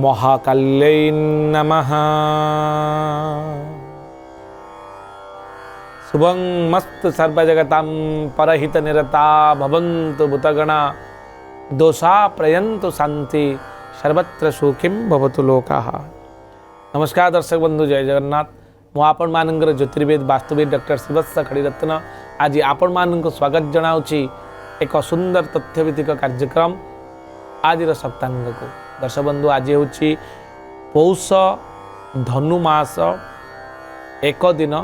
महाकाल्यै नमः। शुभं मस्त सर्वजगतां परहितनिरता भवन्तु भूतगणा दोषा प्रयन्तु शांति सर्वत्र सुखिं भवतु लोकाः। नमस्कार दर्शक बंधु, जय जगन्नाथ। मु आपण मानकर ज्योतिर्वेद वास्तुविद डॉक्टर श्रीवत्स खड़ीरत्न आज आपण मानक स्वागत जनाऊँगी एक सुंदर तथ्यभित्तिक कार्यक्रम आज सप्तांग को। दर्शक बंधु, आज हूँ पौष धनु मास एक दिन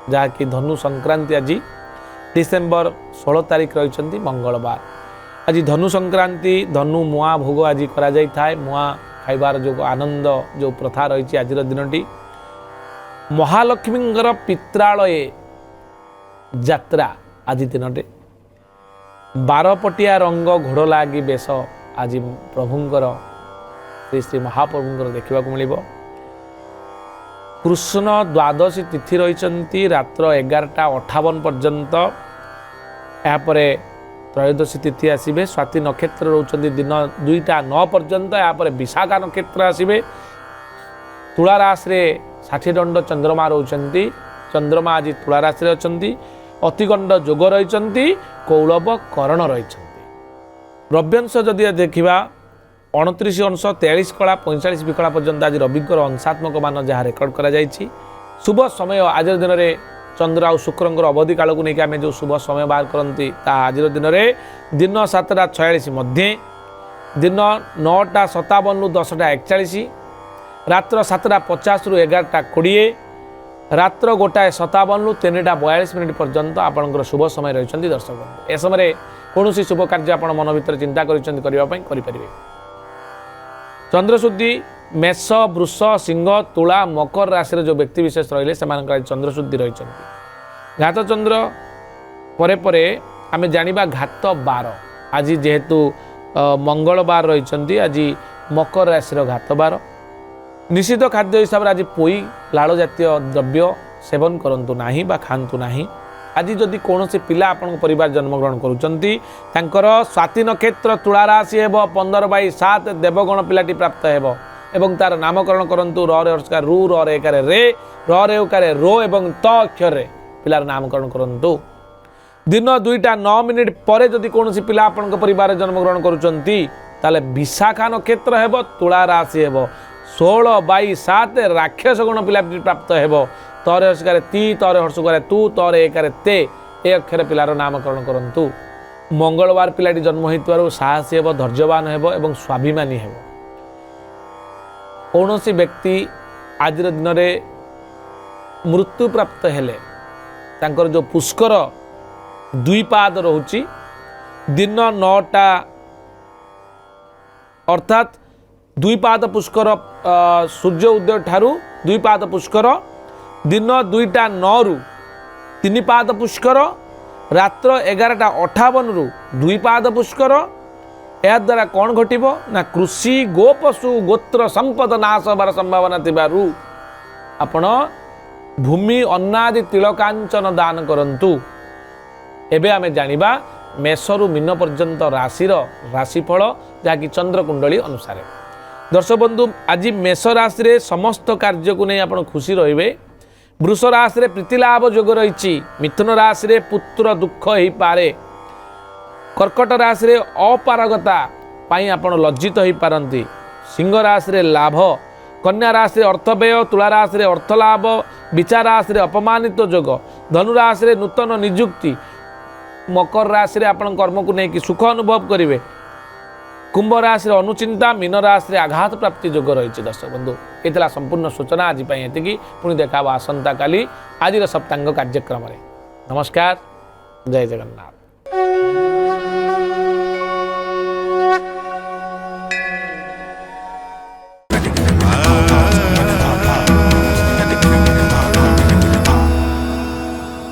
जहाँकि धनु संक्रांति आज डिसेम्बर 16 तारिख रही मंगलवार। आज धनु संक्रांति धनु मुआ भोग आज करा जाय थाए। मुआ खाइबार जो आनंद जो प्रथा रही आज दिनटी महालक्ष्मींगर पित्रालये यात्रा आज दिनटे 12 पटिया रंग घोड़ लगी बेश आज प्रभुंकर श्री श्री महाप्रभुंकर देखा मिल। कृष्ण द्वादशी तिथि रही रात्र 11:58 पर्यंत। यापर त्रयोदशी तिथि आसबे। स्वाति नक्षत्र रोचंती दिन 2:09 पर्यंत। यापर विशाखा नक्षत्र आसबे। तुला राशि 60 दंड चंद्रमा रोचंती। चंद्रमा आज तुला राशि अच्छा। अतिगंड जोग रही। कौलव करण रही। रव्यंश जदि देखा 29 अंश 43 कला 45 विकला पर्यंत आज रविंकर अंशात्मक मान जहाँ रेकर्ड करा जायछि। शुभ समय आज दिन में चंद्र आ शुक्रंकर अवधि काल को लेकिन आम जो शुभ समय बाहर करती आज दिन में दिन 7:46 मध्य, दिन 9:57 ରୁ 10:41, रात्र 7:50 ରୁ 11:20, रात्र 1:57 ରୁ 3:42 पर्यंत आपणकर शुभ समय रही। दर्शक ए समय कौन शुभ कार्य आप मन भर चिंता करें। चंद्रशुद्धि मेष वृष सिंह तुला मकर राशि जो व्यक्ति विशेष रहिले से चंद्रशुद्धि रही। घात चंद्र परे परे आमे जानिबा घात 12 आज जेहेतु मंगलवार रही। आज मकर राशि घात 12 निषिद्ध खाद्य हिसाब से आज पोई लाल जातीय द्रव्य सेवन करंतु नाही बा खांतु नाही। आज जदि कौन पिला आपण परिवार जन्मग्रहण करुँच स्वाति नक्षत्र तुला राशि हेब 15/7 देवगण पिलाटी प्राप्त हेब एवं तार नामकरण करंतु र रे हर्षकार रु र रे एकारे रे र रे उकारे रो एवं त अक्षर रे पिलार नामकरण करंतु। दिन 2:09 पर जदि कौन पिला आपण परिवार जन्मग्रहण करुँच ताले विशाखा नक्षत्र हेब तुला राशि हेब 16/7 राक्षस गण पिलाटी प्राप्त हेब। तरे हर्षकार ती तरे हर्षकार तू तरे एकारे ते ए अक्षर पिलार नामकरण करंतु। मंगलवार पिलाटी जन्म होइतबारु साहसी हेब, धैर्यवान हेब एवं स्वाभिमानी हेब। कौन व्यक्ति आज दिन में मृत्यु प्राप्त हेले तांकर जो पुष्कर 2 पाद रोची दिन 9टा अर्थात 2 पाद पुष्कर सूर्य उदय ठारू 2 पाद पुष्कर दिन 2:09 ରୁ 3 पाद पुष्कर रात्र 11:58 ରୁ 2 पाद पुष्कर। या द्वारा कौन घटिबो ना कृषि गोपशु गोत्र संपद नाश होबार संभावना थिबारु आपण भूमि अन्नादि तिलकांचन दान करंतु। एबे आमे जानिबा मेषरु मीन पर्यंत राशिर राशिफल जहाँकि चंद्रकुंडली अनुसार। दर्शक बंधु, आज मेष राशि रे समस्त कार्य को नहीं आपण खुशी रहिबे। वृष राशि रे प्रीतिलाभ जोग रही। मिथुन राशि रे पुत्र दुख हो पारे। कर्कट राशि रे अपारगता पाई आपण लज्जित हो पारंती। सिंह राशि रे लाभ। कन्या राशि रे अर्थ व्यय। तुला राशि रे अर्थ लाभ। विचार राशि रे अपमानित जोग। धनु राशि रे नूतन नियुक्ति। मकर राशि रे आपण कर्म को लेकिन सुख अनुभव करेंगे। कुंभ राशि रे अनुचिंता। मीन राशि रे आघात प्राप्ति जोग रही। दर्शक बंधु, ये संपूर्ण सूचना आज ये पुणी देखा आसंता काली आज सप्तांग कार्यक्रम। नमस्कार, जय जगन्नाथ।